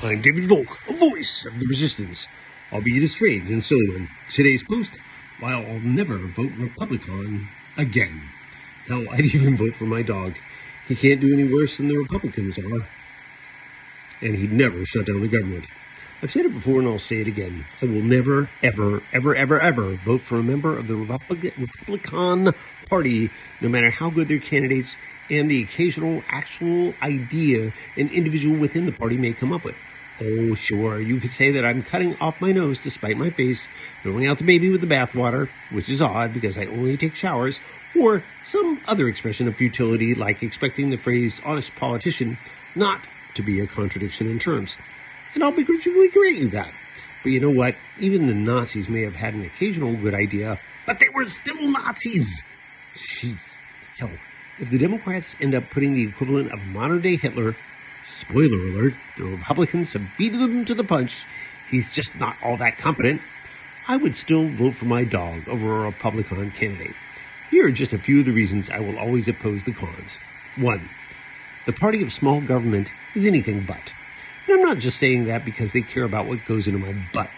I'm David Volk, a voice of the resistance. I'll be the strange and silly one. Today's post, while I'll never vote Republican again. Hell, I'd even vote for my dog. He can't do any worse than the Republicans are. And he'd never shut down the government. I've said it before and I'll say it again. I will never, ever, ever, ever, ever vote for a member of the Republican Party, no matter how good their candidates and the occasional actual idea an individual within the party may come up with. Oh, sure, you could say that I'm cutting off my nose to spite my face, throwing out the baby with the bathwater, which is odd because I only take showers, or some other expression of futility like expecting the phrase honest politician not to be a contradiction in terms. And I'll begrudgingly grant you that. But you know what? Even the Nazis may have had an occasional good idea, but they were still Nazis. Jeez. Hell, if the Democrats end up putting the equivalent of modern-day Hitler, spoiler alert, the Republicans have beaten them to the punch, he's just not all that competent, I would still vote for my dog over a Republican candidate. Here are just a few of the reasons I will always oppose the cons. 1. The party of small government is anything but. And I'm not just saying that because they care about what goes into my butt.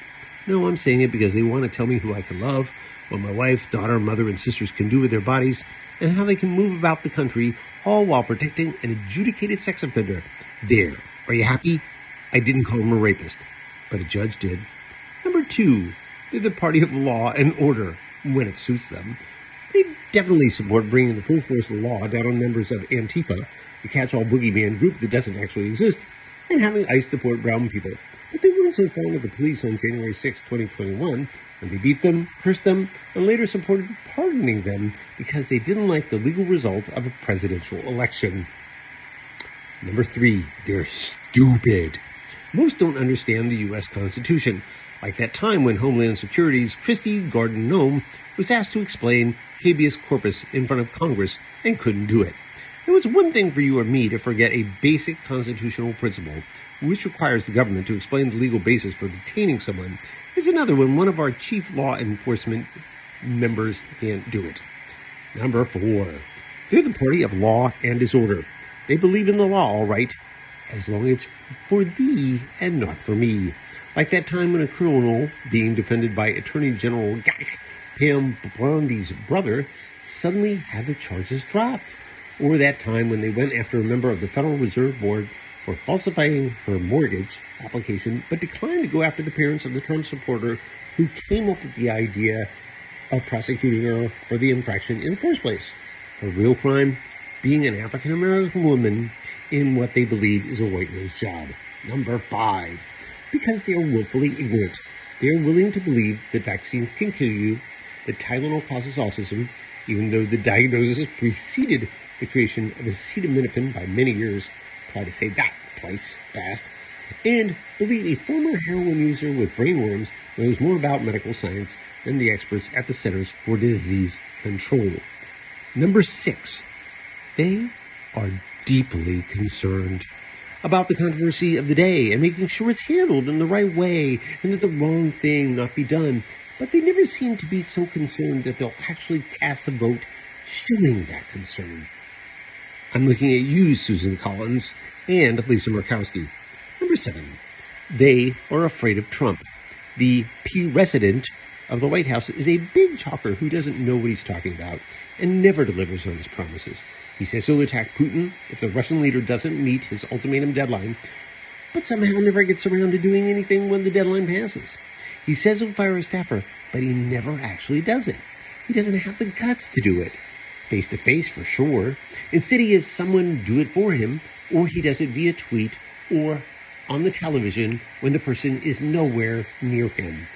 No, I'm saying it because they want to tell me who I can love, what my wife, daughter, mother, and sisters can do with their bodies, and how they can move about the country, all while protecting an adjudicated sex offender. There. Are you happy? I didn't call him a rapist, but a judge did. Number 2, they're the party of law and order when it suits them. They definitely support bringing the full force of the law down on members of Antifa, the catch-all boogeyman group that doesn't actually exist, and having ICE deport brown people. But they weren't so fond of the police on January 6, 2021, when they beat them, cursed them, and later supported pardoning them because they didn't like the legal result of a presidential election. Number 3, they're stupid. Most don't understand the U.S. Constitution, like that time when Homeland Security's Christy Gardner was asked to explain habeas corpus in front of Congress and couldn't do it. It was one thing for you or me to forget a basic constitutional principle, which requires the government to explain the legal basis for detaining someone. It's another when one of our chief law enforcement members can't do it. Number 4, they're the party of law and disorder. They believe in the law, all right, as long as it's for thee and not for me. Like that time when a criminal, being defended by Attorney General Pam Blondy's brother, suddenly had the charges dropped. Or that time when they went after a member of the Federal Reserve Board for falsifying her mortgage application, but declined to go after the parents of the Trump supporter who came up with the idea of prosecuting her for the infraction in the first place. Her real crime? Being an African-American woman in what they believe is a white man's job. Number 5, because they are willfully ignorant. They are willing to believe that vaccines can kill you, that Tylenol causes autism, even though the diagnosis preceded the creation of acetaminophen by many years. Try to say that twice fast. And believe a former heroin user with brainworms knows more about medical science than the experts at the Centers for Disease Control. Number 6, they are deeply concerned about the controversy of the day and making sure it's handled in the right way and that the wrong thing not be done. But they never seem to be so concerned that they'll actually cast a vote showing that concern. I'm looking at you, Susan Collins, and Lisa Murkowski. Number 7, they are afraid of Trump. The P-resident of the White House is a big talker who doesn't know what he's talking about and never delivers on his promises. He says he'll attack Putin if the Russian leader doesn't meet his ultimatum deadline, but somehow never gets around to doing anything when the deadline passes. He says he'll fire a staffer, but he never actually does it. He doesn't have the guts to do it. Face-to-face for sure. Instead, he has someone do it for him, or he does it via tweet or on the television when the person is nowhere near him.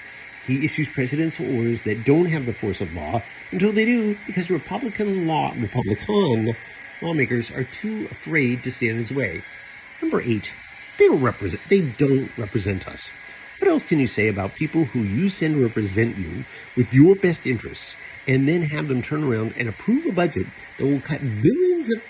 He issues presidential orders that don't have the force of law until they do, because Republican lawmakers are too afraid to stand in his way. Number 8, they don't represent us. What else can you say about people who you send to represent you with your best interests and then have them turn around and approve a budget that will cut billions of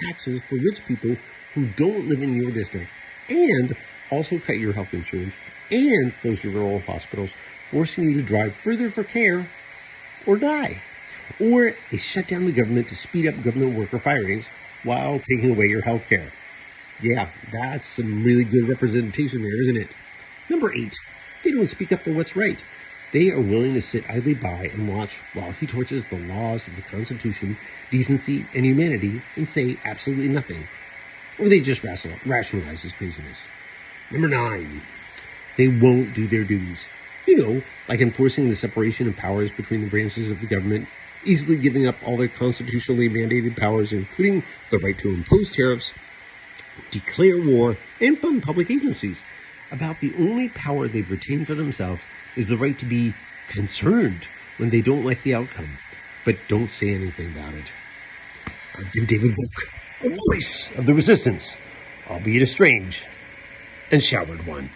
taxes for rich people who don't live in your district, and also cut your health insurance and close your rural hospitals, forcing you to drive further for care or die? Or they shut down the government to speed up government worker firings while taking away your health care. Yeah, that's some really good representation there, isn't it? Number 8, they don't speak up for what's right. They are willing to sit idly by and watch while he torches the laws of the Constitution, decency, and humanity and say absolutely nothing. Or they just rationalize his craziness. Number 9, they won't do their duties. You know, like enforcing the separation of powers between the branches of the government, easily giving up all their constitutionally mandated powers, including the right to impose tariffs, declare war, and fund public agencies. About the only power they've retained for themselves is the right to be concerned when they don't like the outcome, but don't say anything about it. I'm David Volk, a voice of the resistance, albeit a strange and showered one.